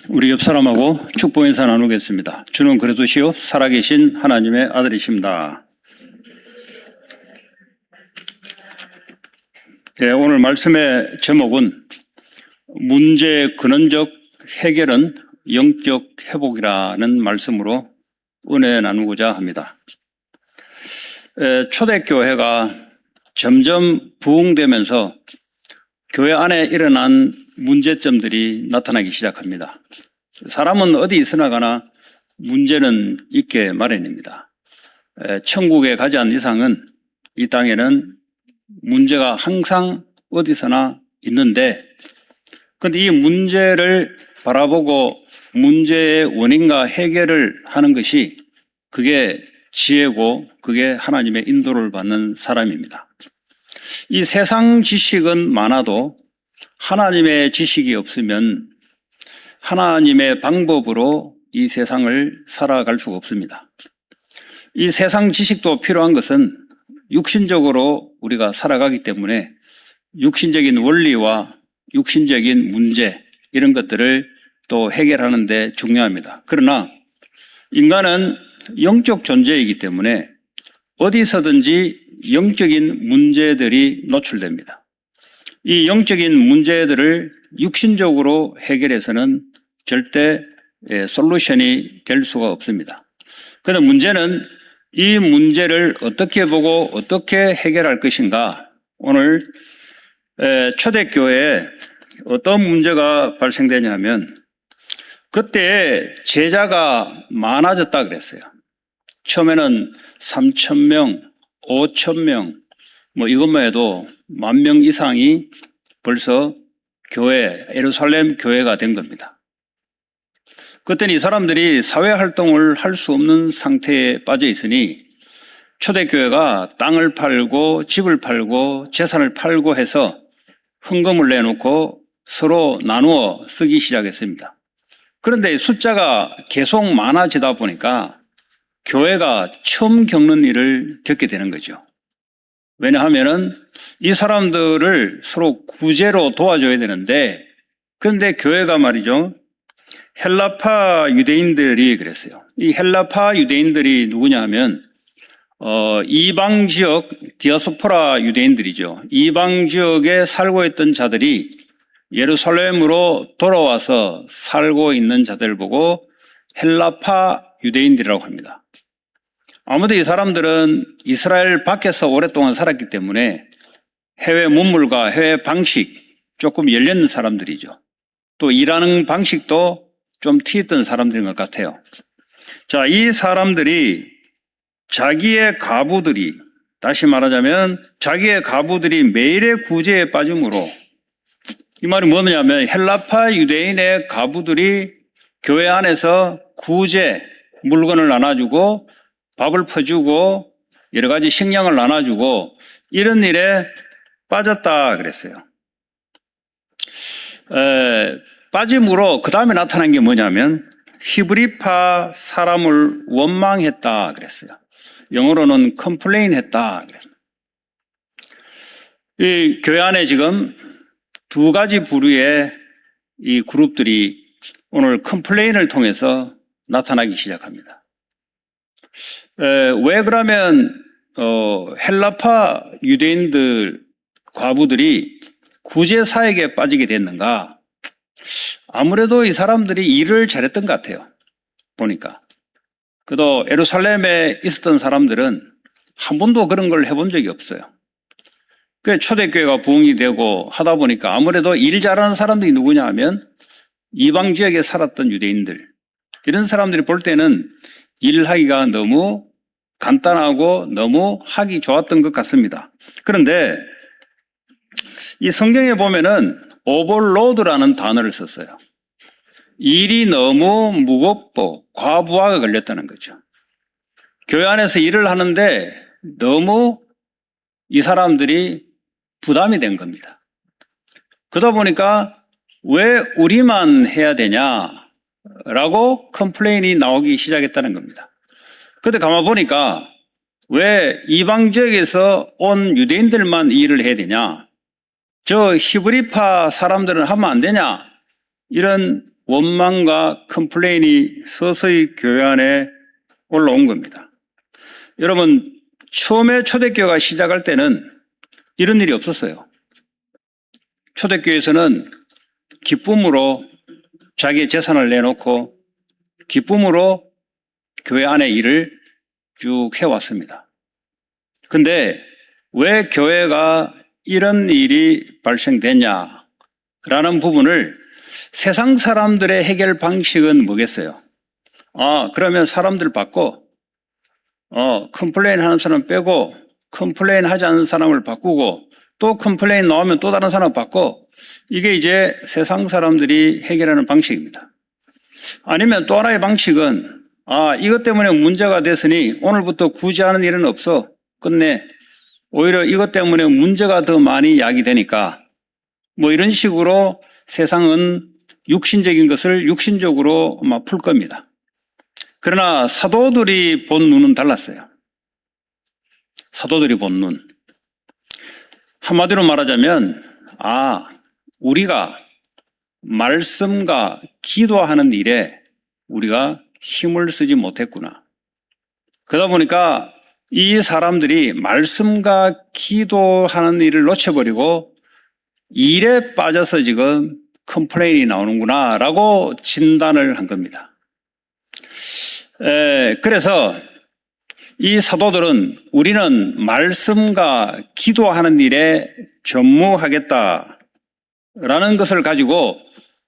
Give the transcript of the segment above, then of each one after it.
우리 옆 사람하고 축복 인사 나누겠습니다. 주는 그래도시요 살아계신 하나님의 아들이십니다. 네, 오늘 말씀의 제목은 문제의 근원적 해결은 영적 회복이라는 말씀으로 은혜 나누고자 합니다. 초대교회가 점점 부흥되면서 교회 안에 일어난 문제점들이 나타나기 시작합니다. 사람은 어디 있으나 가나 문제는 있게 마련입니다. 천국에 가지 않는 이상은 이 땅에는 문제가 항상 어디서나 있는데, 그런데 이 문제를 바라보고 문제의 원인과 해결을 하는 것이 그게 지혜고 그게 하나님의 인도를 받는 사람입니다. 이 세상 지식은 많아도 하나님의 지식이 없으면 하나님의 방법으로 이 세상을 살아갈 수가 없습니다. 이 세상 지식도 필요한 것은 육신적으로 우리가 살아가기 때문에 육신적인 원리와 육신적인 문제 이런 것들을 또 해결하는 데 중요합니다. 그러나 인간은 영적 존재이기 때문에 어디서든지 영적인 문제들이 노출됩니다. 이 영적인 문제들을 육신적으로 해결해서는 절대 솔루션이 될 수가 없습니다. 그런데 문제는 이 문제를 어떻게 보고 어떻게 해결할 것인가. 오늘 초대교회에 어떤 문제가 발생되냐면 그때 제자가 많아졌다 그랬어요. 처음에는 3,000명, 5,000명 이것만 해도 10,000명 이상이 벌써 예루살렘 교회가 된 겁니다. 그때는 이 사람들이 사회활동을 할 수 없는 상태에 빠져 있으니 초대교회가 땅을 팔고 집을 팔고 재산을 팔고 해서 헌금을 내놓고 서로 나누어 쓰기 시작했습니다. 그런데 숫자가 계속 많아지다 보니까 교회가 처음 겪는 일을 겪게 되는 거죠. 왜냐하면은 이 사람들을 서로 구제로 도와줘야 되는데, 그런데 교회가 말이죠, 헬라파 유대인들이 그랬어요. 이 헬라파 유대인들이 누구냐 하면 이방 지역 디아스포라 유대인들이죠. 이방 지역에 살고 있던 자들이 예루살렘으로 돌아와서 살고 있는 자들을 보고 헬라파 유대인들이라고 합니다. 아무도 이 사람들은 이스라엘 밖에서 오랫동안 살았기 때문에 해외 문물과 해외 방식 조금 열렸는 사람들이죠. 또 일하는 방식도 좀 튀었던 사람들인 것 같아요. 자, 이 사람들이 자기의 가부들이, 다시 말하자면 자기의 가부들이 매일의 구제에 빠짐으로, 이 말이 뭐냐면 헬라파 유대인의 가부들이 교회 안에서 구제, 물건을 나눠주고 밥을 퍼주고 여러 가지 식량을 나눠주고 이런 일에 빠졌다 그랬어요. 빠짐으로 그 다음에 나타난 게 뭐냐면 히브리파 사람을 원망했다 그랬어요. 영어로는 complain 했다 그랬어요. 이 교회 안에 지금 두 가지 부류의 이 그룹들이 오늘 complain을 통해서 나타나기 시작합니다. 왜 그러면 헬라파 유대인들 과부들이 구제 사역에 빠지게 됐는가? 아무래도 이 사람들이 일을 잘했던 것 같아요. 보니까. 그래도 예루살렘에 있었던 사람들은 한 번도 그런 걸 해본 적이 없어요. 그 초대교회가 부흥이 되고 하다 보니까 아무래도 일 잘하는 사람들이 누구냐 하면 이방 지역에 살았던 유대인들. 이런 사람들이 볼 때는 일하기가 너무 간단하고 너무 하기 좋았던 것 같습니다. 그런데 이 성경에 보면은 오버로드라는 단어를 썼어요. 일이 너무 무겁고 과부하가 걸렸다는 거죠. 교회 안에서 일을 하는데 너무 이 사람들이 부담이 된 겁니다. 그러다 보니까 왜 우리만 해야 되냐라고 컴플레인이 나오기 시작했다는 겁니다. 그런데 가만 보니까 왜 이방 지역에서 온 유대인들만 이 일을 해야 되냐? 저 히브리파 사람들은 하면 안 되냐? 이런 원망과 컴플레인이 서서히 교회 안에 올라온 겁니다. 여러분, 처음에 초대교회가 시작할 때는 이런 일이 없었어요. 초대교회에서는 기쁨으로 자기의 재산을 내놓고 기쁨으로 교회 안의 일을 쭉 해왔습니다. 근데 왜 교회가 이런 일이 발생됐냐라는 부분을 세상 사람들의 해결 방식은 뭐겠어요? 그러면 사람들 바꿔 컴플레인 하는 사람 빼고 컴플레인 하지 않는 사람을 바꾸고 또 컴플레인 나오면 또 다른 사람 바꿔. 이게 이제 세상 사람들이 해결하는 방식입니다. 아니면 또 하나의 방식은 이것 때문에 문제가 됐으니 오늘부터 굳이 하는 일은 없어. 끝내. 오히려 이것 때문에 문제가 더 많이 야기되니까 뭐 이런 식으로 세상은 육신적인 것을 육신적으로 풀 겁니다. 그러나 사도들이 본 눈은 달랐어요. 사도들이 본 눈. 한마디로 말하자면 우리가 말씀과 기도하는 일에 우리가 힘을 쓰지 못했구나. 그러다 보니까 이 사람들이 말씀과 기도하는 일을 놓쳐버리고 일에 빠져서 지금 컴플레인이 나오는구나 라고 진단을 한 겁니다. 그래서 이 사도들은 우리는 말씀과 기도하는 일에 전무하겠다라는 것을 가지고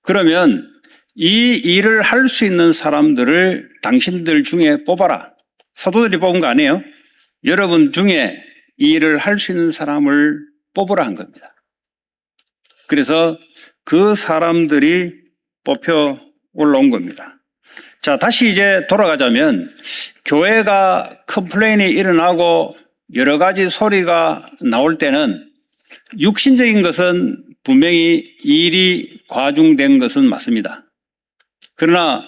그러면 이 일을 할 수 있는 사람들을 당신들 중에 뽑아라. 사도들이 뽑은 거 아니에요? 여러분 중에 이 일을 할 수 있는 사람을 뽑으라 한 겁니다. 그래서 그 사람들이 뽑혀 올라온 겁니다. 자, 다시 이제 돌아가자면 교회가 컴플레인이 일어나고 여러 가지 소리가 나올 때는 육신적인 것은 분명히 일이 과중된 것은 맞습니다. 그러나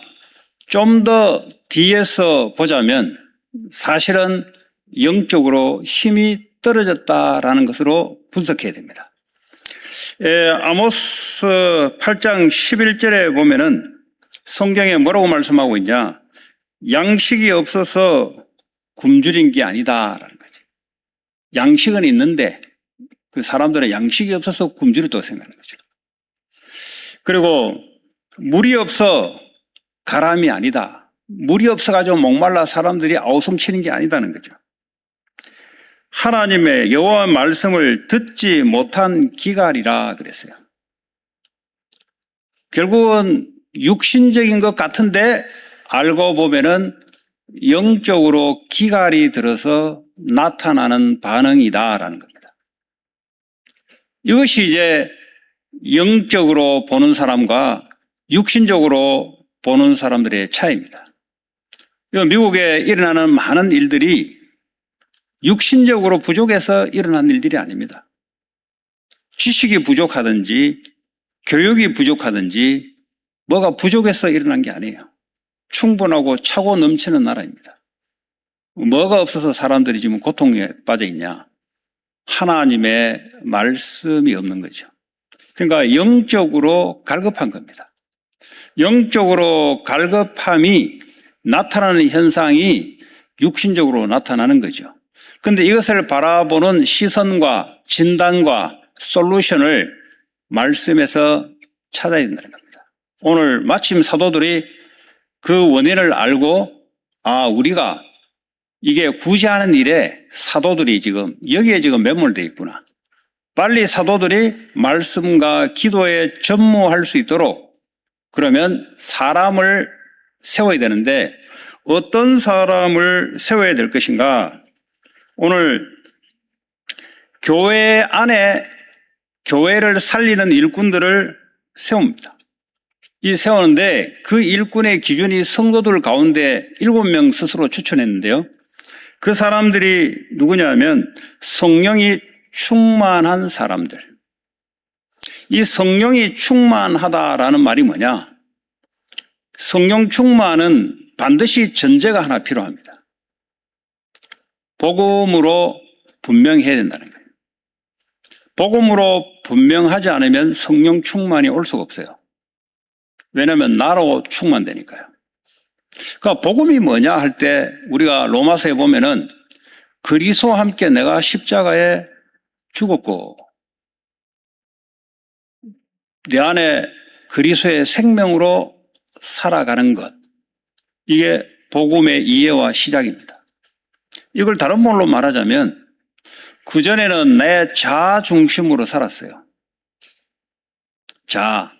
좀 더 뒤에서 보자면 사실은 영적으로 힘이 떨어졌다라는 것으로 분석해야 됩니다. 아모스 8장 11절에 보면은 성경에 뭐라고 말씀하고 있냐? 양식이 없어서 굶주린 게 아니다라는 거죠. 양식은 있는데 그 사람들은 양식이 없어서 굶주렸다고 생각하는 거죠. 그리고 물이 없어 가람이 아니다. 물이 없어가지고 목말라 사람들이 아우성치는 게 아니다는 거죠. 하나님의 여호와 말씀을 듣지 못한 기갈이라 그랬어요. 결국은 육신적인 것 같은데 알고 보면은 영적으로 기갈이 들어서 나타나는 반응이다라는 겁니다. 이것이 이제 영적으로 보는 사람과 육신적으로 보는 사람들의 차이입니다. 미국에 일어나는 많은 일들이 육신적으로 부족해서 일어난 일들이 아닙니다. 지식이 부족하든지 교육이 부족하든지 뭐가 부족해서 일어난 게 아니에요. 충분하고 차고 넘치는 나라입니다. 뭐가 없어서 사람들이 지금 고통에 빠져 있냐? 하나님의 말씀이 없는 거죠. 그러니까 영적으로 갈급한 겁니다. 영적으로 갈급함이 나타나는 현상이 육신적으로 나타나는 거죠. 그런데 이것을 바라보는 시선과 진단과 솔루션을 말씀에서 찾아야 된다는 겁니다. 오늘 마침 사도들이 그 원인을 알고 우리가 이게 굳이 하는 일에 사도들이 지금 여기에 지금 매몰되어 있구나. 빨리 사도들이 말씀과 기도에 전무할 수 있도록 그러면 사람을 세워야 되는데 어떤 사람을 세워야 될 것인가? 오늘 교회 안에 교회를 살리는 일꾼들을 세웁니다. 이 세우는데 그 일꾼의 기준이 성도들 가운데 7명 스스로 추천했는데요. 그 사람들이 누구냐 하면 성령이 충만한 사람들. 이 성령이 충만하다라는 말이 뭐냐? 성령 충만은 반드시 전제가 하나 필요합니다. 복음으로 분명해야 된다는 거예요. 복음으로 분명하지 않으면 성령 충만이 올 수가 없어요. 왜냐하면 나로 충만되니까요. 그러니까 복음이 뭐냐 할 때 우리가 로마서에 보면은 그리스도와 함께 내가 십자가에 죽었고 내 안에 그리스도의 생명으로 살아가는 것, 이게 복음의 이해와 시작입니다. 이걸 다른 말로 말하자면 그전에는 내 자아 중심으로 살았어요. 자아.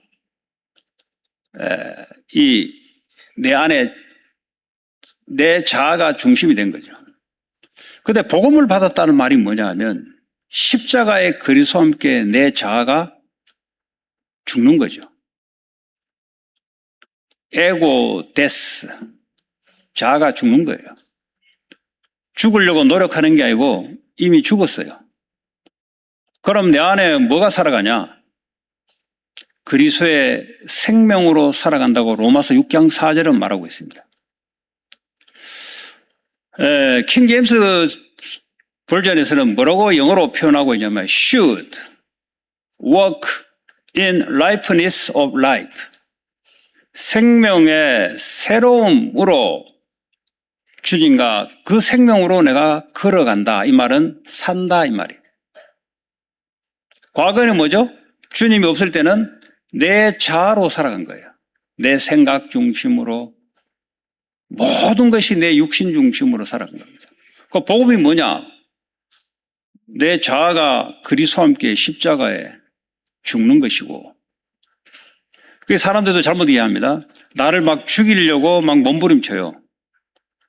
내 안에 내 자아가 중심이 된 거죠. 근데 복음을 받았다는 말이 뭐냐 하면 십자가의 그리스도와 함께 내 자아가 죽는 거죠. 에고 데스, 자아가 죽는 거예요. 죽으려고 노력하는 게 아니고 이미 죽었어요. 그럼 내 안에 뭐가 살아가냐? 그리스도의 생명으로 살아간다고 로마서 6장 4절은 말하고 있습니다. 킹 제임스 버전에서는 뭐라고 영어로 표현하고 있냐면 should walk in ripeness of life. 생명의 새로움으로 주님과 그 생명으로 내가 걸어간다. 이 말은 산다 이 말이에요. 과거에는 뭐죠? 주님이 없을 때는 내 자아로 살아간 거예요. 내 생각 중심으로 모든 것이 내 육신 중심으로 살아간 겁니다. 그 복음이 뭐냐? 내 자아가 그리스도와 함께 십자가에 죽는 것이고, 그 사람들도 잘못 이해합니다. 나를 막 죽이려고 막 몸부림쳐요.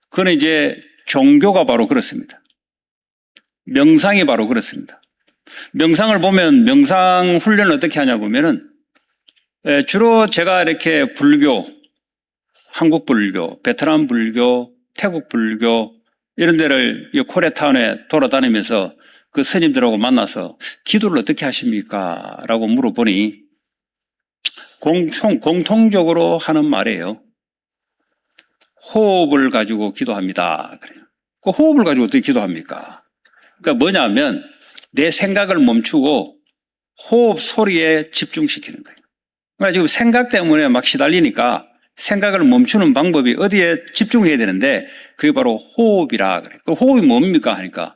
그건 이제 종교가 바로 그렇습니다. 명상이 바로 그렇습니다. 명상을 보면 명상 훈련을 어떻게 하냐 보면은 주로 제가 이렇게 불교, 한국 불교, 베트남 불교, 태국 불교 이런 데를 코리아타운에 돌아다니면서 그 스님들하고 만나서 기도를 어떻게 하십니까? 라고 물어보니 공통적으로 하는 말이에요. 호흡을 가지고 기도합니다. 그래요. 그 호흡을 가지고 어떻게 기도합니까? 그러니까 뭐냐면 내 생각을 멈추고 호흡 소리에 집중시키는 거예요. 그러니까 지금 생각 때문에 막 시달리니까 생각을 멈추는 방법이 어디에 집중해야 되는데 그게 바로 호흡이라 그래요. 그 호흡이 뭡니까? 하니까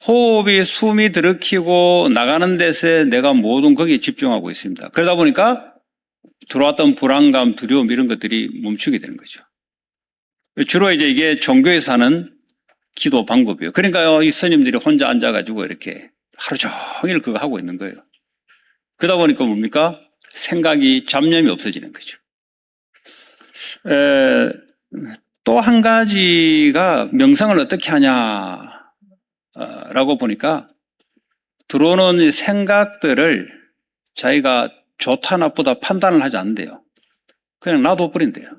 호흡이 숨이 들이키고 나가는 데서 내가 모든 거기에 집중하고 있습니다. 그러다 보니까 들어왔던 불안감, 두려움 이런 것들이 멈추게 되는 거죠. 주로 이제 이게 종교에서 하는 기도 방법이에요. 그러니까 이 스님들이 혼자 앉아가지고 이렇게 하루 종일 그거 하고 있는 거예요. 그러다 보니까 뭡니까? 생각이 잡념이 없어지는 거죠. 또 한 가지가 명상을 어떻게 하냐라고 보니까 들어오는 생각들을 자기가 좋다 나쁘다 판단을 하지 않는데요. 그냥 놔둬버린대요.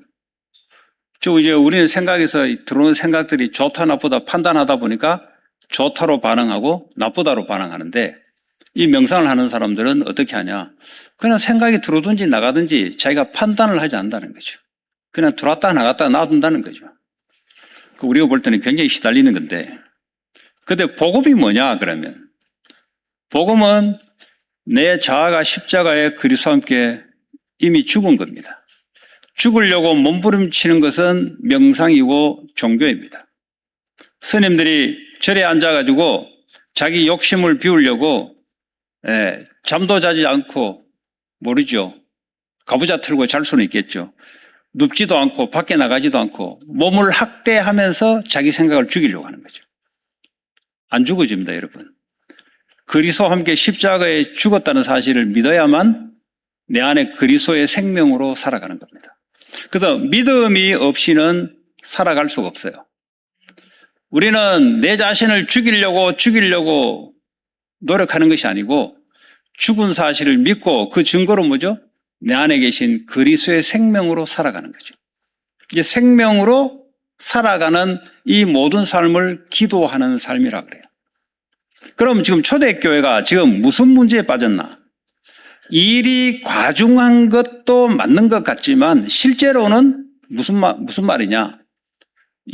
이제 우리는 생각에서 들어오는 생각들이 좋다 나쁘다 판단하다 보니까 좋다로 반응하고 나쁘다로 반응하는데 이 명상을 하는 사람들은 어떻게 하냐? 그냥 생각이 들어오든지 나가든지 자기가 판단을 하지 않는다는 거죠. 그냥 들어왔다 나갔다 놔둔다는 거죠. 우리가 볼 때는 굉장히 시달리는 건데, 근데 복음이 뭐냐 그러면 복음은 내 자아가 십자가에 그리스도와 함께 이미 죽은 겁니다. 죽으려고 몸부림치는 것은 명상이고 종교입니다. 스님들이 절에 앉아가지고 자기 욕심을 비우려고 잠도 자지 않고 모르죠. 가부좌 틀고 잘 수는 있겠죠. 눕지도 않고 밖에 나가지도 않고 몸을 학대하면서 자기 생각을 죽이려고 하는 거죠. 안 죽어집니다, 여러분. 그리스도와 함께 십자가에 죽었다는 사실을 믿어야만 내 안에 그리스도의 생명으로 살아가는 겁니다. 그래서 믿음이 없이는 살아갈 수가 없어요. 우리는 내 자신을 죽이려고 노력하는 것이 아니고 죽은 사실을 믿고 그 증거로 뭐죠? 내 안에 계신 그리스도의 생명으로 살아가는 거죠. 이제 생명으로 살아가는 이 모든 삶을 기도하는 삶이라 그래요. 그럼 지금 초대교회가 지금 무슨 문제에 빠졌나? 일이 과중한 것도 맞는 것 같지만 실제로는 무슨 말이냐?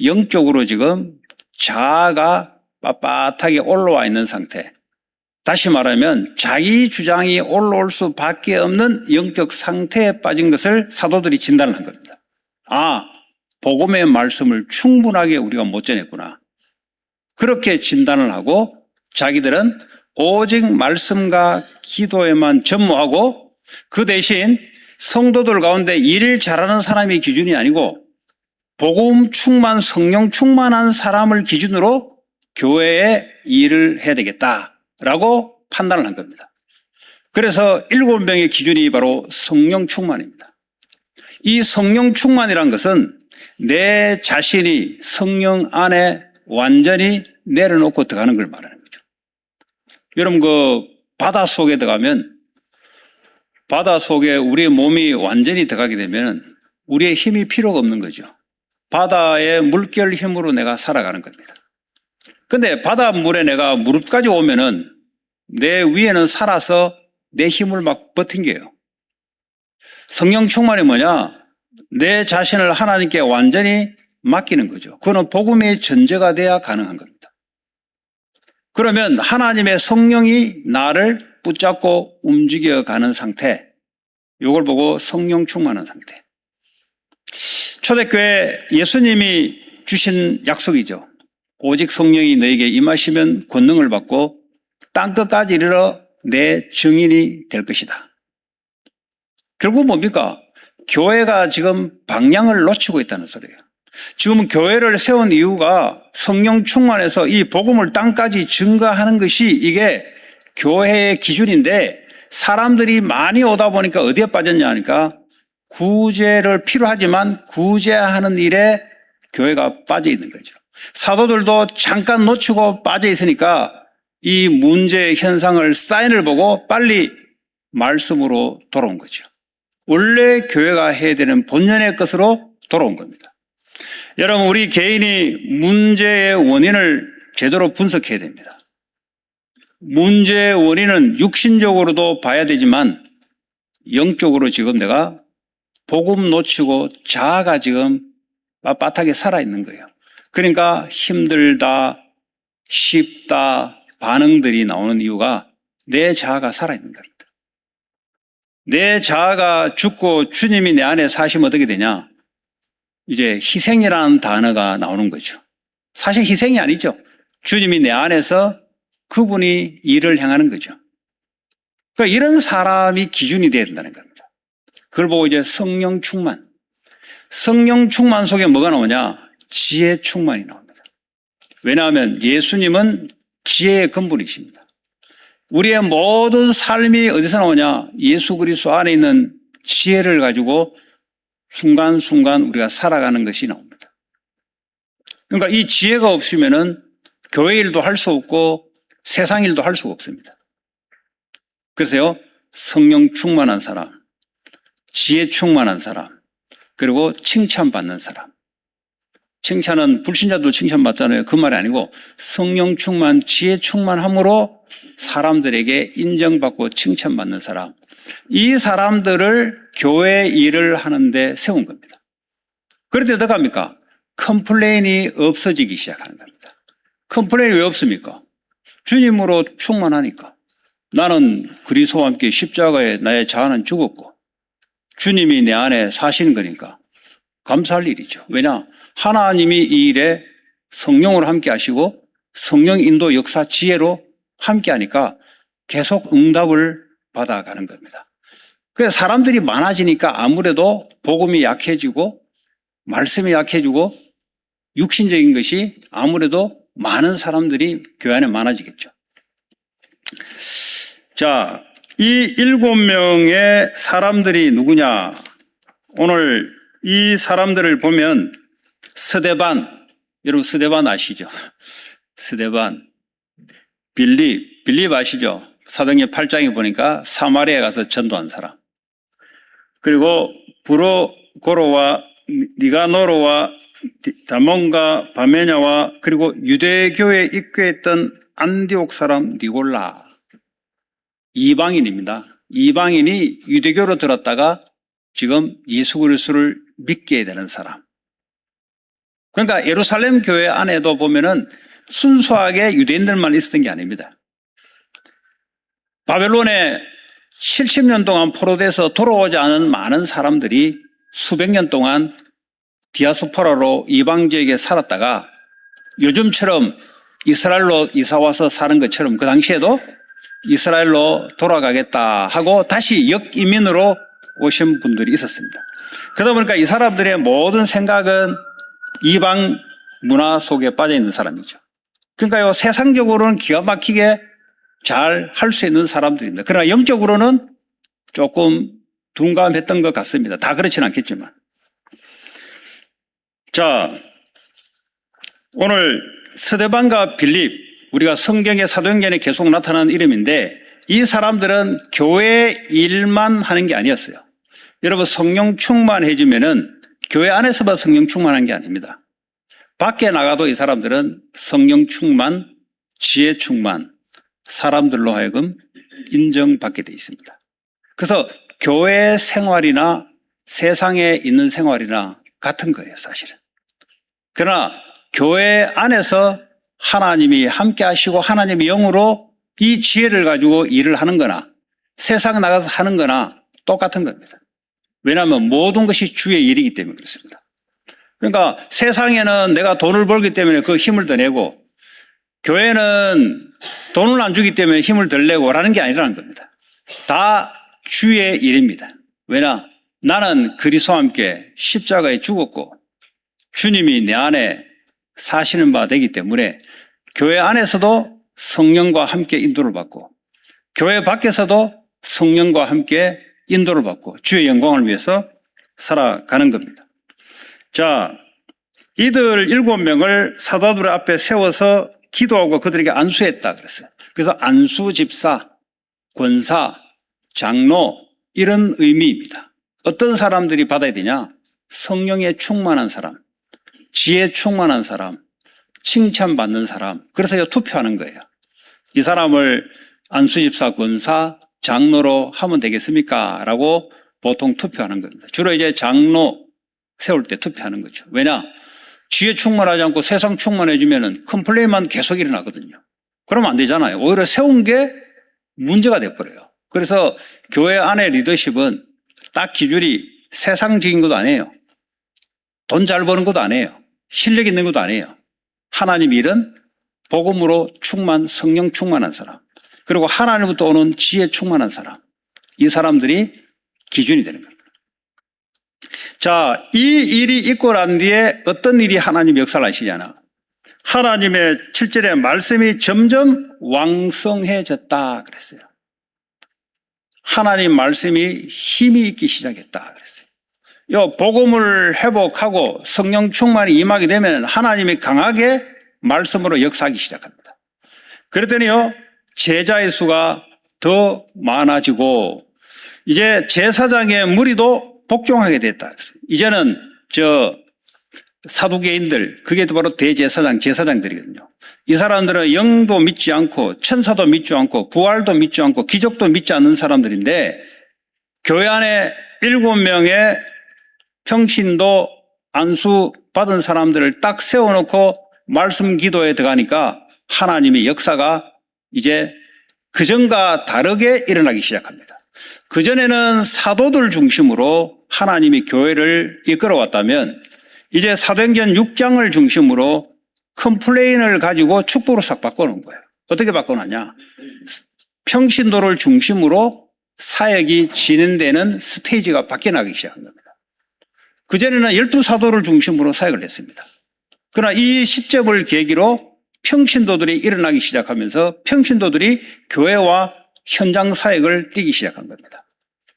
영적으로 지금 자아가 빳빳하게 올라와 있는 상태. 다시 말하면 자기 주장이 올라올 수밖에 없는 영적 상태에 빠진 것을 사도들이 진단을 한 겁니다. 아, 복음의 말씀을 충분하게 우리가 못 전했구나. 그렇게 진단을 하고 자기들은 오직 말씀과 기도에만 전무하고 그 대신 성도들 가운데 일 잘하는 사람이 기준이 아니고 복음 충만, 성령 충만한 사람을 기준으로 교회에 일을 해야 되겠다라고 판단을 한 겁니다. 그래서 7명의 기준이 바로 성령 충만입니다. 이 성령 충만이란 것은 내 자신이 성령 안에 완전히 내려놓고 들어가는 걸 말하는 거죠. 여러분 그 바다 속에 들어가면 바다 속에 우리의 몸이 완전히 들어가게 되면 우리의 힘이 필요가 없는 거죠. 바다의 물결 힘으로 내가 살아가는 겁니다. 근데 바닷물에 내가 무릎까지 오면은 내 위에는 살아서 내 힘을 막 버틴게요. 성령 충만이 뭐냐? 내 자신을 하나님께 완전히 맡기는 거죠. 그거는 복음의 전제가 돼야 가능한 겁니다. 그러면 하나님의 성령이 나를 붙잡고 움직여가는 상태, 이걸 보고 성령 충만한 상태. 초대교회 예수님이 주신 약속이죠. 오직 성령이 너에게 임하시면 권능을 받고 땅끝까지 이르러 내 증인이 될 것이다. 결국 뭡니까? 교회가 지금 방향을 놓치고 있다는 소리예요. 지금 교회를 세운 이유가 성령 충만해서 이 복음을 땅까지 증거하는 것이 이게 교회의 기준인데 사람들이 많이 오다 보니까 어디에 빠졌냐 하니까 구제를 필요하지만 구제하는 일에 교회가 빠져 있는 거죠. 사도들도 잠깐 놓치고 빠져 있으니까 이 문제의 현상을 사인을 보고 빨리 말씀으로 돌아온 거죠. 원래 교회가 해야 되는 본연의 것으로 돌아온 겁니다. 여러분 우리 개인이 문제의 원인을 제대로 분석해야 됩니다. 문제의 원인은 육신적으로도 봐야 되지만 영적으로 지금 내가 복음 놓치고 자아가 지금 빳빳하게 살아있는 거예요. 그러니까 힘들다, 쉽다 반응들이 나오는 이유가 내 자아가 살아있는 겁니다. 내 자아가 죽고 주님이 내 안에 사시면 어떻게 되냐? 이제 희생이라는 단어가 나오는 거죠. 사실 희생이 아니죠. 주님이 내 안에서 그분이 일을 행하는 거죠. 그러니까 이런 사람이 기준이 되어야 된다는 겁니다. 그걸 보고 이제 성령 충만. 성령 충만 속에 뭐가 나오냐? 지혜 충만이 나옵니다. 왜냐하면 예수님은 지혜의 근본이십니다. 우리의 모든 삶이 어디서 나오냐? 예수 그리스도 안에 있는 지혜를 가지고 순간순간 우리가 살아가는 것이 나옵니다. 그러니까 이 지혜가 없으면은 교회 일도 할 수 없고 세상 일도 할 수가 없습니다. 그래서요, 성령 충만한 사람, 지혜 충만한 사람, 그리고 칭찬받는 사람. 칭찬은 불신자도 칭찬받잖아요. 그 말이 아니고 성령 충만, 지혜 충만함으로 사람들에게 인정받고 칭찬받는 사람. 이 사람들을 교회 일을 하는데 세운 겁니다. 그럴 때 어떻게 합니까? 컴플레인이 없어지기 시작하는 겁니다. 컴플레인이 왜 없습니까? 주님으로 충만하니까. 나는 그리스도와 함께 십자가에 나의 자아는 죽었고 주님이 내 안에 사시는 거니까 감사할 일이죠. 왜냐? 하나님이 이 일에 성령으로 함께 하시고 성령 인도 역사 지혜로 함께 하니까 계속 응답을 받아가는 겁니다. 그래서 사람들이 많아지니까 아무래도 복음이 약해지고 말씀이 약해지고 육신적인 것이 아무래도 많은 사람들이 교회 안에 많아지겠죠. 자, 이 7명의 사람들이 누구냐? 오늘 이 사람들을 보면 스데반, 여러분 스데반 아시죠? 스데반, 빌립 아시죠? 사도행전 8장에 보니까 사마리아에 가서 전도한 사람. 그리고 브로고로와 니가노로와 다몬과 바메냐와 그리고 유대교에 입교했던 안디옥 사람 니골라. 이방인입니다. 이방인이 유대교로 들었다가 지금 예수 그리스도를 믿게 되는 사람. 그러니까 예루살렘 교회 안에도 보면은 순수하게 유대인들만 있었던 게 아닙니다. 바벨론에 70년 동안 포로돼서 돌아오지 않은 많은 사람들이 수백 년 동안 디아스포라로 이방 지역에 살았다가 요즘처럼 이스라엘로 이사와서 사는 것처럼 그 당시에도 이스라엘로 돌아가겠다 하고 다시 역이민으로 오신 분들이 있었습니다. 그러다 보니까 이 사람들의 모든 생각은 이방 문화 속에 빠져 있는 사람이죠. 그러니까요, 세상적으로는 기가 막히게 잘 할 수 있는 사람들입니다. 그러나 영적으로는 조금 둔감했던 것 같습니다. 다 그렇지는 않겠지만. 자, 오늘 스데반과 빌립, 우리가 성경의 사도행전에 계속 나타나는 이름인데 이 사람들은 교회 일만 하는 게 아니었어요. 여러분, 성령 충만해지면은 교회 안에서만 성령 충만한 게 아닙니다. 밖에 나가도 이 사람들은 성령 충만, 지혜 충만, 사람들로 하여금 인정받게 돼 있습니다. 그래서 교회 생활이나 세상에 있는 생활이나 같은 거예요, 사실은. 그러나 교회 안에서 하나님이 함께 하시고 하나님의 영으로 이 지혜를 가지고 일을 하는 거나 세상 나가서 하는 거나 똑같은 겁니다. 왜냐하면 모든 것이 주의 일이기 때문에 그렇습니다. 그러니까 세상에는 내가 돈을 벌기 때문에 그 힘을 더 내고 교회는 돈을 안 주기 때문에 힘을 덜 내고 라는 게 아니라는 겁니다. 다 주의 일입니다. 왜냐? 나는 그리스도와 함께 십자가에 죽었고 주님이 내 안에 사시는 바 되기 때문에 교회 안에서도 성령과 함께 인도를 받고 교회 밖에서도 성령과 함께 인도를 받고 주의 영광을 위해서 살아가는 겁니다. 자, 이들 7명을 사도들 앞에 세워서 기도하고 그들에게 안수했다 그랬어요. 그래서 안수 집사, 권사, 장로 이런 의미입니다. 어떤 사람들이 받아야 되냐? 성령에 충만한 사람, 지혜 충만한 사람, 칭찬받는 사람. 그래서 투표하는 거예요. 이 사람을 안수 집사, 권사, 장로로 하면 되겠습니까? 라고 보통 투표하는 겁니다. 주로 이제 장로 세울 때 투표하는 거죠. 왜냐? 지혜 충만하지 않고 세상 충만해지면 컴플레인만 계속 일어나거든요. 그러면 안 되잖아요. 오히려 세운 게 문제가 돼버려요. 그래서 교회 안의 리더십은 딱 기준이 세상적인 것도 아니에요. 돈 잘 버는 것도 아니에요. 실력 있는 것도 아니에요. 하나님 일은 복음으로 충만, 성령 충만한 사람, 그리고 하나님부터 오는 지혜 충만한 사람, 이 사람들이 기준이 되는 겁니다. 자, 이 일이 있고 난 뒤에 어떤 일이 하나님 역사를 하시냐나, 하나님의 7절에 말씀이 점점 왕성해졌다 그랬어요. 하나님 말씀이 힘이 있기 시작했다 그랬어요. 이 복음을 회복하고 성령 충만이 임하게 되면 하나님이 강하게 말씀으로 역사하기 시작합니다. 그랬더니요, 제자의 수가 더 많아지고 이제 제사장의 무리도 복종하게 됐다. 이제는 사두개인들, 그게 바로 대제사장, 제사장들이거든요. 이 사람들은 영도 믿지 않고 천사도 믿지 않고 부활도 믿지 않고 기적도 믿지 않는 사람들인데 교회 안에 7명의 평신도 안수 받은 사람들을 딱 세워놓고 말씀 기도에 들어가니까 하나님의 역사가 이제 그전과 다르게 일어나기 시작합니다. 그전에는 사도들 중심으로 하나님이 교회를 이끌어왔다면 이제 사도행전 6장을 중심으로 컴플레인을 가지고 축복으로 싹 바꿔놓은 거예요. 어떻게 바꿔놨냐? 평신도를 중심으로 사역이 진행되는 스테이지가 바뀌어나기 시작한 겁니다. 그전에는 12사도를 중심으로 사역을 했습니다. 그러나 이 시점을 계기로 평신도들이 일어나기 시작하면서 평신도들이 교회와 현장 사역을 띄기 시작한 겁니다.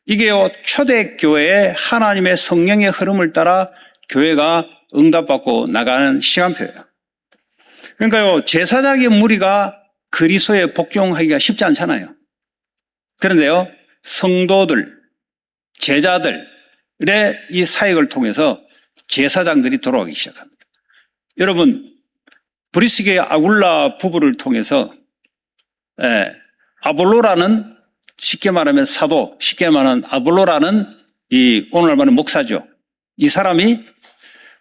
이게요, 초대교회의 하나님의 성령의 흐름을 따라 교회가 응답받고 나가는 시간표예요. 그러니까요, 제사장의 무리가 그리스도에 복종하기가 쉽지 않잖아요. 그런데요, 성도들, 제자들의 이 사역을 통해서 제사장들이 돌아오기 시작합니다. 여러분, 브리스게의 아굴라 부부를 통해서 아볼로라는, 쉽게 말하면 사도, 쉽게 말하면 아볼로라는 이 오늘날 말하는 목사죠. 이 사람이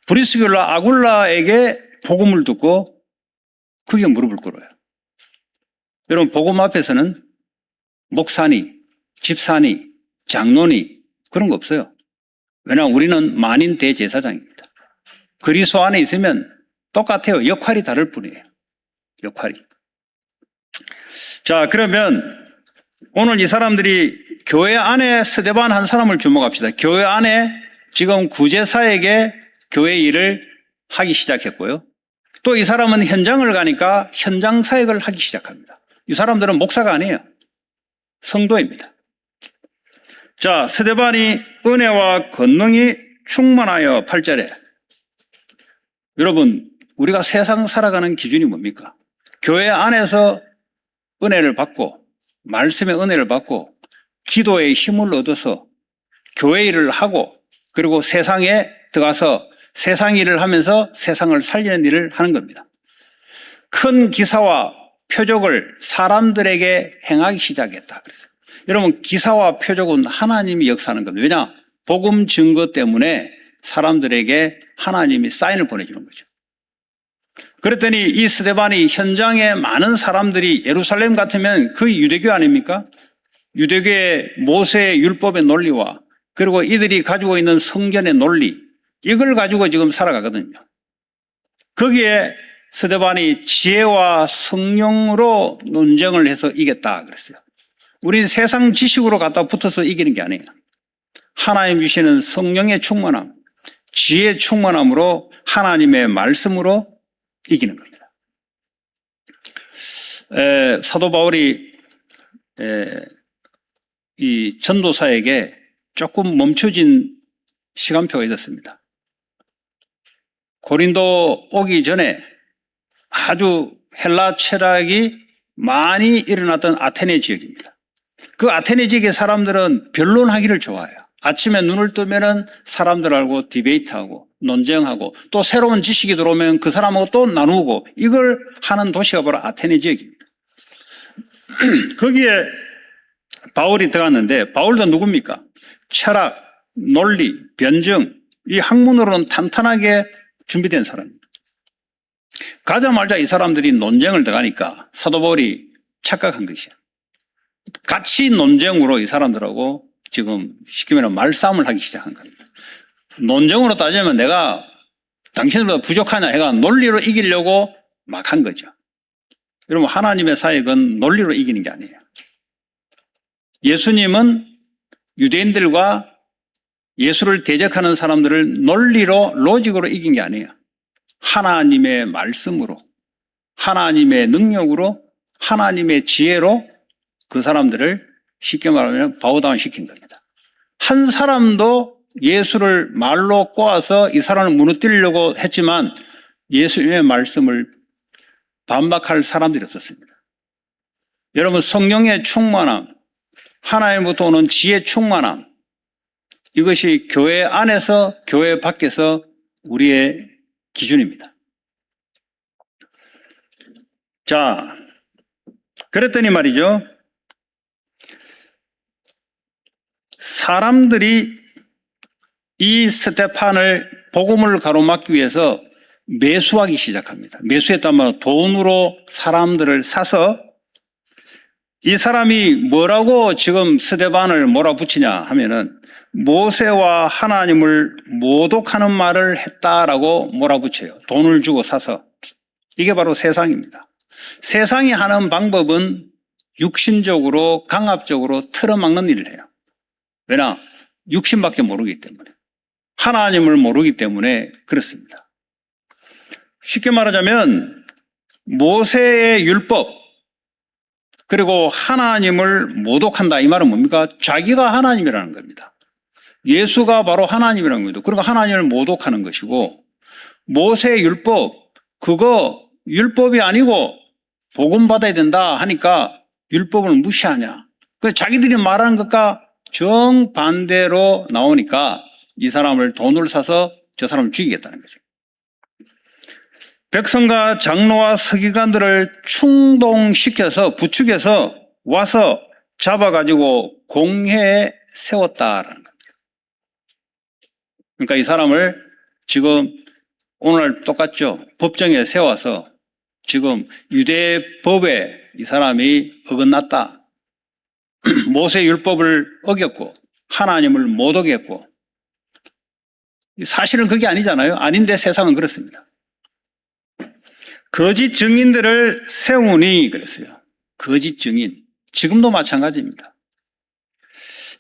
브리스게와 아굴라에게 복음을 듣고 그게 무릎을 꿇어요. 여러분, 복음 앞에서는 목사니, 집사니, 장로니 그런 거 없어요. 왜냐하면 우리는 만인 대제사장입니다. 그리스도 안에 있으면 똑같아요. 역할이 다를 뿐이에요. 역할이. 자, 그러면 오늘 이 사람들이 교회 안에 스데반 한 사람을 주목합시다. 교회 안에 지금 구제사에게 교회 일을 하기 시작했고요. 또 이 사람은 현장을 가니까 현장 사역을 하기 시작합니다. 이 사람들은 목사가 아니에요. 성도입니다. 자, 스데반이 은혜와 권능이 충만하여 8절에 여러분 우리가 세상 살아가는 기준이 뭡니까? 교회 안에서 은혜를 받고 말씀의 은혜를 받고 기도의 힘을 얻어서 교회 일을 하고 그리고 세상에 들어가서 세상 일을 하면서 세상을 살리는 일을 하는 겁니다. 큰 기사와 표적을 사람들에게 행하기 시작했다. 그래서 여러분 기사와 표적은 하나님이 역사하는 겁니다. 왜냐? 복음 증거 때문에 사람들에게 하나님이 사인을 보내주는 거죠. 그랬더니 이 스데반이 현장에 많은 사람들이 예루살렘 같으면 거의 유대교 아닙니까? 유대교의 모세의 율법의 논리와 그리고 이들이 가지고 있는 성전의 논리 이걸 가지고 지금 살아가거든요. 거기에 스데반이 지혜와 성령으로 논쟁을 해서 이겼다 그랬어요. 우리는 세상 지식으로 갖다 붙어서 이기는 게 아니에요. 하나님 주시는 성령의 충만함, 지혜의 충만함으로 하나님의 말씀으로 이기는 겁니다. 사도 바울이 이 전도사에게 조금 멈춰진 시간표가 있었습니다. 고린도 오기 전에 아주 헬라 철학이 많이 일어났던 아테네 지역입니다. 그 아테네 지역의 사람들은 변론하기를 좋아해요. 아침에 눈을 뜨면은 사람들하고 디베이트하고 논쟁하고 또 새로운 지식이 들어오면 그 사람하고 또 나누고 이걸 하는 도시가 바로 아테네 지역입니다. 거기에 바울이 들어갔는데 바울도 누굽니까? 철학, 논리, 변증 이 학문으로는 탄탄하게 준비된 사람입니다. 가자마자 이 사람들이 논쟁을 들어가니까 사도 바울이 착각한 것이야. 같이 논쟁으로 이 사람들하고 지금 쉽게 말하면 말싸움을 하기 시작한 겁니다. 논쟁으로 따지면 내가 당신들보다 부족하냐 해가 논리로 이기려고 막 한 거죠. 여러분 하나님의 사역은 논리로 이기는 게 아니에요. 예수님은 유대인들과 예수를 대적하는 사람들을 논리로 로직으로 이긴 게 아니에요. 하나님의 말씀으로 하나님의 능력으로 하나님의 지혜로 그 사람들을 쉽게 말하면 바우다운 시킨 겁니다. 한 사람도 예수를 말로 꼬아서 이 사람을 무너뜨리려고 했지만 예수님의 말씀을 반박할 사람들이 없었습니다. 여러분 성령의 충만함, 하나님부터 오는 지혜의 충만함 이것이 교회 안에서 교회 밖에서 우리의 기준입니다. 자, 그랬더니 말이죠. 사람들이 이 스데반을 복음을 가로막기 위해서 매수하기 시작합니다. 매수했다면 돈으로 사람들을 사서 이 사람이 뭐라고 지금 스데반을 몰아붙이냐 하면은 모세와 하나님을 모독하는 말을 했다라고 몰아붙여요. 돈을 주고 사서. 이게 바로 세상입니다. 세상이 하는 방법은 육신적으로 강압적으로 틀어막는 일을 해요. 왜냐? 육신밖에 모르기 때문에. 하나님을 모르기 때문에 그렇습니다. 쉽게 말하자면 모세의 율법 그리고 하나님을 모독한다 이 말은 뭡니까? 자기가 하나님이라는 겁니다. 예수가 바로 하나님이라는 겁니다. 그러니까 하나님을 모독하는 것이고 모세의 율법 그거 율법이 아니고 복음 받아야 된다 하니까 율법을 무시하냐. 그 자기들이 말하는 것과 정반대로 나오니까 이 사람을 돈을 사서 저 사람을 죽이겠다는 거죠. 백성과 장로와 서기관들을 충동시켜서 부축해서 와서 잡아가지고 공회에 세웠다라는 겁니다. 그러니까 이 사람을 지금 오늘 똑같죠. 법정에 세워서 지금 유대법에 이 사람이 어긋났다. 모세 율법을 어겼고 하나님을 못 어겼고, 사실은 그게 아니잖아요. 아닌데 세상은 그렇습니다. 거짓 증인들을 세우니 그랬어요. 거짓 증인. 지금도 마찬가지입니다.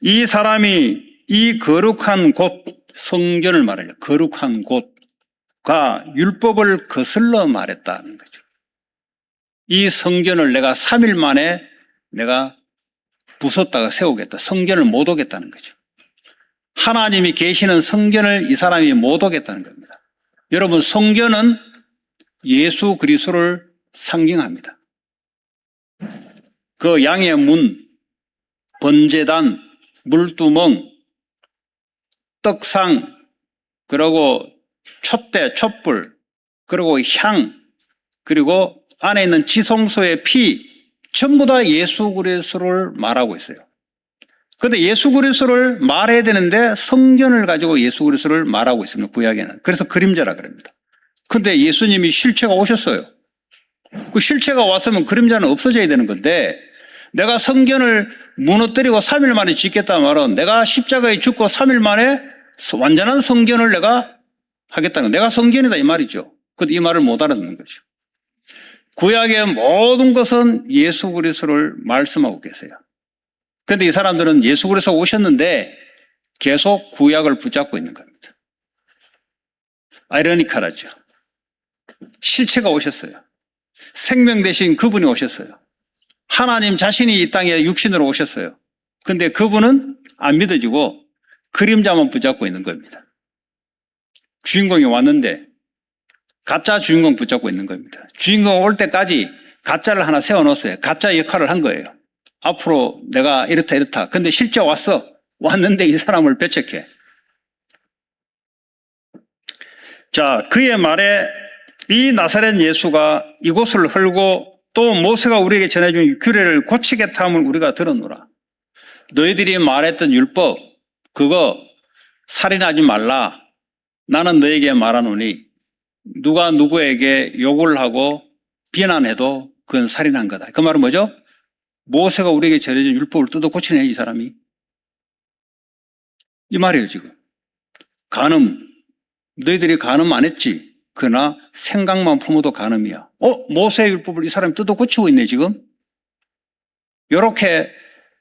이 사람이 이 거룩한 곳, 성전을 말해요. 거룩한 곳과 율법을 거슬러 말했다는 거죠. 이 성전을 내가 3일 만에 내가 부쉈다가 세우겠다. 성전을 못 오겠다는 거죠. 하나님이 계시는 성전을 이 사람이 못 오겠다는 겁니다. 여러분, 성전은 예수 그리스도를 상징합니다. 그 양의 문, 번제단, 물두멍, 떡상, 그리고 촛대, 촛불, 그리고 향, 그리고 안에 있는 지성소의 피, 전부 다 예수 그리스도를 말하고 있어요. 그런데 예수 그리스도를 말해야 되는데 성전을 가지고 예수 그리스도를 말하고 있습니다. 구약에는. 그래서 그림자라 그럽니다. 그런데 예수님이 실체가 오셨어요. 그 실체가 왔으면 그림자는 없어져야 되는 건데, 내가 성전을 무너뜨리고 3일 만에 짓겠다 말은 내가 십자가에 죽고 3일 만에 완전한 성전을 내가 하겠다는 거예요. 내가 성전이다 이 말이죠. 그런데 이 말을 못 알아듣는 거죠. 구약의 모든 것은 예수 그리스도를 말씀하고 계세요. 그런데 이 사람들은 예수 그리스도 오셨는데 계속 구약을 붙잡고 있는 겁니다. 아이러니컬하죠. 실체가 오셨어요. 생명 대신 그분이 오셨어요. 하나님 자신이 이 땅에 육신으로 오셨어요. 그런데 그분은 안 믿어지고 그림자만 붙잡고 있는 겁니다. 주인공이 왔는데 가짜 주인공 붙잡고 있는 겁니다. 주인공 올 때까지 가짜를 하나 세워놓았어요. 가짜 역할을 한 거예요. 앞으로 내가 이렇다 이렇다. 근데 실제 왔는데 이 사람을 배척해. 자, 그의 말에 이 나사렛 예수가 이곳을 헐고 또 모세가 우리에게 전해준 규례를 고치겠다 함을 우리가 들었노라. 너희들이 말했던 율법, 그거 살인하지 말라. 나는 너에게 말하노니 누가 누구에게 욕을 하고 비난해도 그건 살인한 거다. 그 말은 뭐죠? 모세가 우리에게 전해준 율법을 뜯어 고치네, 이 사람이. 이 말이에요, 지금. 간음. 너희들이 간음 안 했지. 그러나 생각만 품어도 간음이야. 모세의 율법을 이 사람이 뜯어 고치고 있네, 지금. 이렇게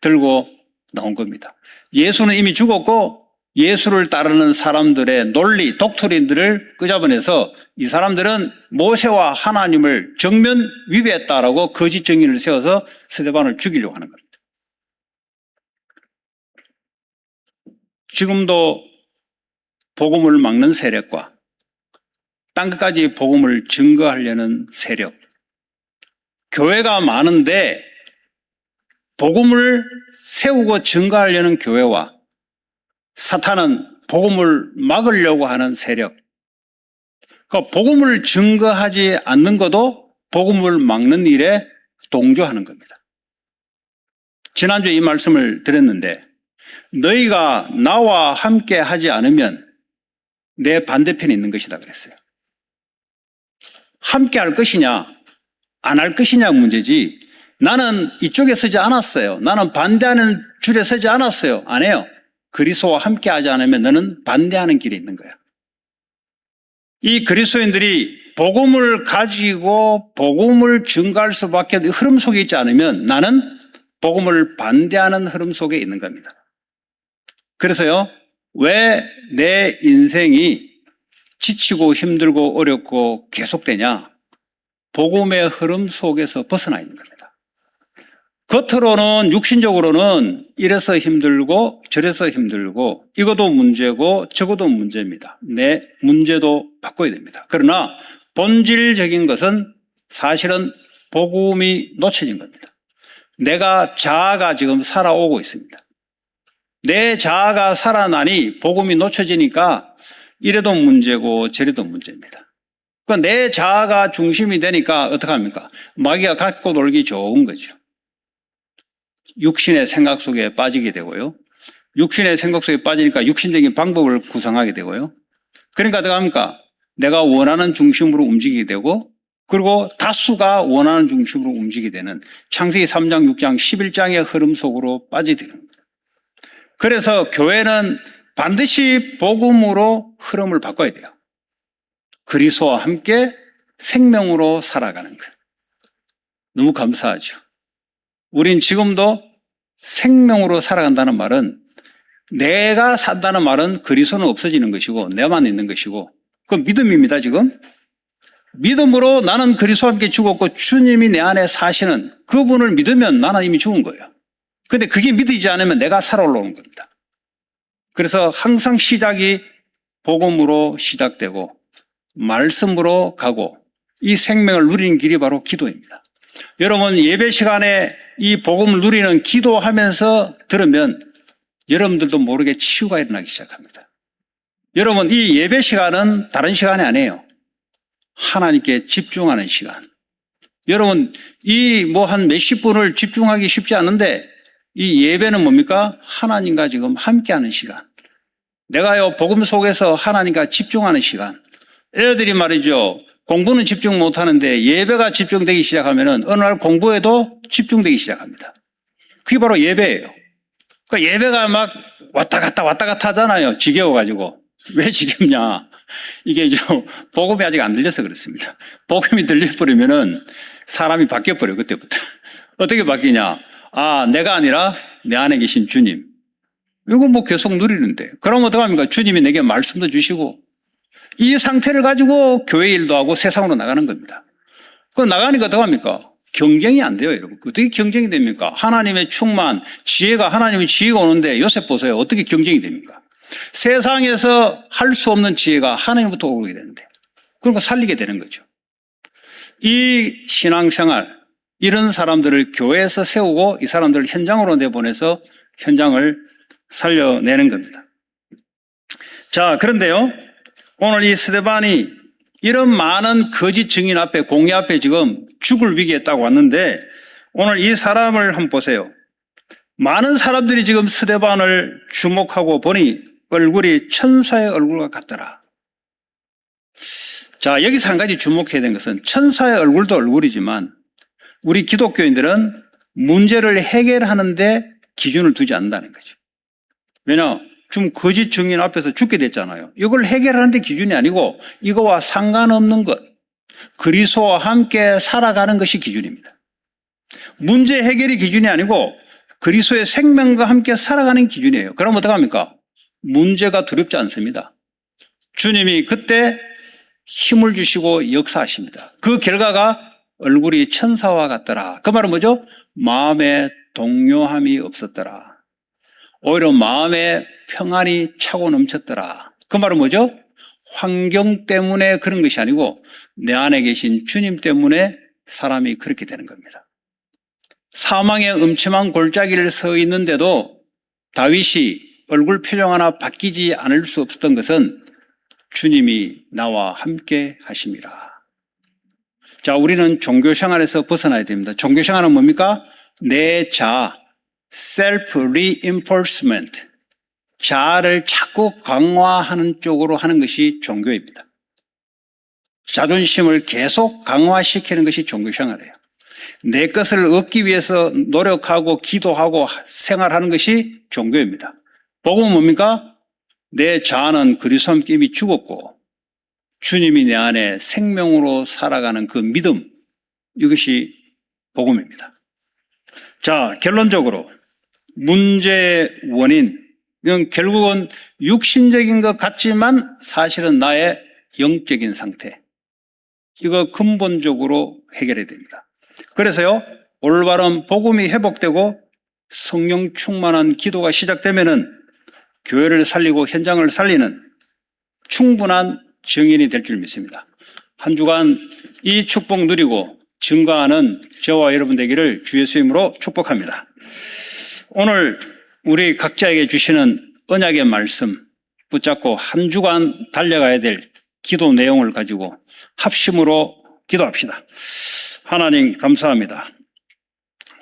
들고 나온 겁니다. 예수는 이미 죽었고 예수를 따르는 사람들의 논리, 독트린들을 끄집어내서 이 사람들은 모세와 하나님을 정면 위배했다라고 거짓 증인을 세워서 스데반을 죽이려고 하는 겁니다. 지금도 복음을 막는 세력과 땅끝까지 복음을 증거하려는 세력, 교회가 많은데 복음을 세우고 증거하려는 교회와 사탄은 복음을 막으려고 하는 세력, 그러니까 복음을 증거하지 않는 것도 복음을 막는 일에 동조하는 겁니다. 지난주에 이 말씀을 드렸는데, 너희가 나와 함께 하지 않으면 내 반대편에 있는 것이다 그랬어요. 함께 할 것이냐 안 할 것이냐 문제지, 나는 이쪽에 서지 않았어요. 나는 반대하는 줄에 서지 않았어요. 안 해요. 그리스도와 함께 하지 않으면 너는 반대하는 길에 있는 거야. 이 그리스도인들이 복음을 가지고 복음을 증거할 수밖에 없는 흐름 속에 있지 않으면 나는 복음을 반대하는 흐름 속에 있는 겁니다. 그래서요, 왜 내 인생이 지치고 힘들고 어렵고 계속되냐? 복음의 흐름 속에서 벗어나 있는 겁니다. 겉으로는 육신적으로는 이래서 힘들고 저래서 힘들고 이것도 문제고 저것도 문제입니다. 내 문제도 바꿔야 됩니다. 그러나 본질적인 것은 사실은 복음이 놓쳐진 겁니다. 내가 자아가 지금 살아오고 있습니다. 내 자아가 살아나니 복음이 놓쳐지니까 이래도 문제고 저래도 문제입니다. 그러니까 내 자아가 중심이 되니까 어떡합니까? 마귀가 갖고 놀기 좋은 거죠. 육신의 생각 속에 빠지게 되고요. 육신의 생각 속에 빠지니까 육신적인 방법을 구상하게 되고요. 그러니까 어떡합니까? 내가 원하는 중심으로 움직이게 되고 그리고 다수가 원하는 중심으로 움직이게 되는 창세기 3장, 6장, 11장의 흐름 속으로 빠지드는 겁니다. 그래서 교회는 반드시 복음으로 흐름을 바꿔야 돼요. 그리스도와 함께 생명으로 살아가는 것. 너무 감사하죠. 우린 지금도 생명으로 살아간다는 말은, 내가 산다는 말은 그리스도는 없어지는 것이고 내만 있는 것이고, 그건 믿음입니다. 지금 믿음으로 나는 그리스도와 함께 죽었고 주님이 내 안에 사시는 그분을 믿으면 나는 이미 죽은 거예요. 그런데 그게 믿어지지 않으면 내가 살아 올라오는 겁니다. 그래서 항상 시작이 복음으로 시작되고 말씀으로 가고, 이 생명을 누리는 길이 바로 기도입니다. 여러분, 예배 시간에 이 복음을 누리는 기도하면서 들으면 여러분들도 모르게 치유가 일어나기 시작합니다. 여러분, 이 예배 시간은 다른 시간이 아니에요. 하나님께 집중하는 시간. 여러분, 이 한 몇십 분을 집중하기 쉽지 않은데, 이 예배는 뭡니까? 하나님과 지금 함께하는 시간. 내가요, 복음 속에서 하나님과 집중하는 시간. 애들이 말이죠, 공부는 집중 못하는데 예배가 집중되기 시작하면 어느 날 공부에도 집중되기 시작합니다. 그게 바로 예배예요. 그러니까 예배가 막 왔다 갔다 하잖아요. 지겨워가지고. 왜 지겹냐? 이게 복음이 아직 안 들려서 그렇습니다. 복음이 들려버리면은 사람이 바뀌어버려요, 그때부터. 어떻게 바뀌냐? 아, 내가 아니라 내 안에 계신 주님. 이거 계속 누리는데. 그럼 어떡합니까? 주님이 내게 말씀도 주시고, 이 상태를 가지고 교회 일도 하고 세상으로 나가는 겁니다. 그거 나가니까 어떡합니까? 경쟁이 안 돼요, 여러분. 어떻게 경쟁이 됩니까? 하나님의 충만, 하나님의 지혜가 오는데 요셉 보세요. 어떻게 경쟁이 됩니까? 세상에서 할 수 없는 지혜가 하나님부터 오게 되는데, 그런 거 살리게 되는 거죠. 이 신앙생활, 이런 사람들을 교회에서 세우고 이 사람들을 현장으로 내보내서 현장을 살려내는 겁니다. 자, 그런데요, 오늘 이 스데반이 이런 많은 거짓 증인 앞에, 공의 앞에 지금 죽을 위기에 딱 왔는데, 오늘 이 사람을 한번 보세요. 많은 사람들이 지금 스데반을 주목하고 보니 얼굴이 천사의 얼굴과 같더라. 자, 여기서 한 가지 주목해야 되는 것은, 천사의 얼굴도 얼굴이지만 우리 기독교인들은 문제를 해결하는데 기준을 두지 않는다는 거죠. 왜냐? 지금 거짓 증인 앞에서 죽게 됐잖아요. 이걸 해결하는데 기준이 아니고 이거와 상관없는 것, 그리스도와 함께 살아가는 것이 기준입니다. 문제 해결이 기준이 아니고 그리스도의 생명과 함께 살아가는 기준이에요. 그럼 어떡합니까? 문제가 두렵지 않습니다. 주님이 그때 힘을 주시고 역사하십니다. 그 결과가 얼굴이 천사와 같더라. 그 말은 뭐죠? 마음에 동요함이 없었더라. 오히려 마음에 평안이 차고 넘쳤더라. 그 말은 뭐죠? 환경 때문에 그런 것이 아니고 내 안에 계신 주님 때문에 사람이 그렇게 되는 겁니다. 사망의 음침한 골짜기를 서 있는데도 다윗이 얼굴 표정 하나 바뀌지 않을 수 없었던 것은 주님이 나와 함께 하심이라. 자, 우리는 종교생활에서 벗어나야 됩니다. 종교생활은 뭡니까? 내 자아, self-reinforcement, 자아를 자꾸 강화하는 쪽으로 하는 것이 종교입니다. 자존심을 계속 강화시키는 것이 종교생활이에요. 내 것을 얻기 위해서 노력하고 기도하고 생활하는 것이 종교입니다. 복음은 뭡니까? 내 자아는 그리스도와 함께 이미 죽었고 주님이 내 안에 생명으로 살아가는 그 믿음, 이것이 복음입니다. 자, 결론적으로 문제의 원인, 이건 결국은 육신적인 것 같지만 사실은 나의 영적인 상태, 이거 근본적으로 해결해야 됩니다. 그래서요, 올바른 복음이 회복되고 성령 충만한 기도가 시작되면은 교회를 살리고 현장을 살리는 충분한 증인이 될 줄 믿습니다. 한 주간 이 축복 누리고 증거하는 저와 여러분 되기를 주 예수의 이름으로 축복합니다. 오늘 우리 각자에게 주시는 언약의 말씀 붙잡고 한 주간 달려가야 될 기도 내용을 가지고 합심으로 기도합시다. 하나님 감사합니다.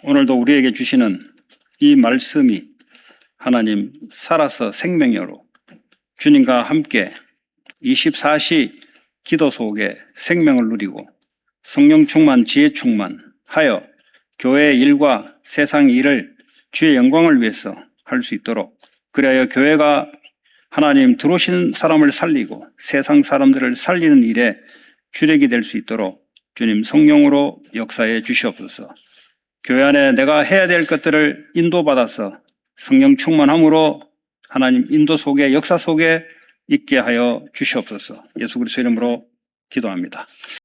오늘도 우리에게 주시는 이 말씀이 하나님 살아서 생명이로 주님과 함께 24시 기도 속에 생명을 누리고 성령 충만, 지혜 충만하여 교회의 일과 세상 일을 주의 영광을 위해서 할 수 있도록, 그래야 교회가 하나님 들어오신 사람을 살리고 세상 사람들을 살리는 일에 주력이 될 수 있도록 주님 성령으로 역사해 주시옵소서. 교회 안에 내가 해야 될 것들을 인도받아서 성령 충만함으로 하나님 인도 속에, 역사 속에 있게 하여 주시옵소서. 예수 그리스도 이름으로 기도합니다.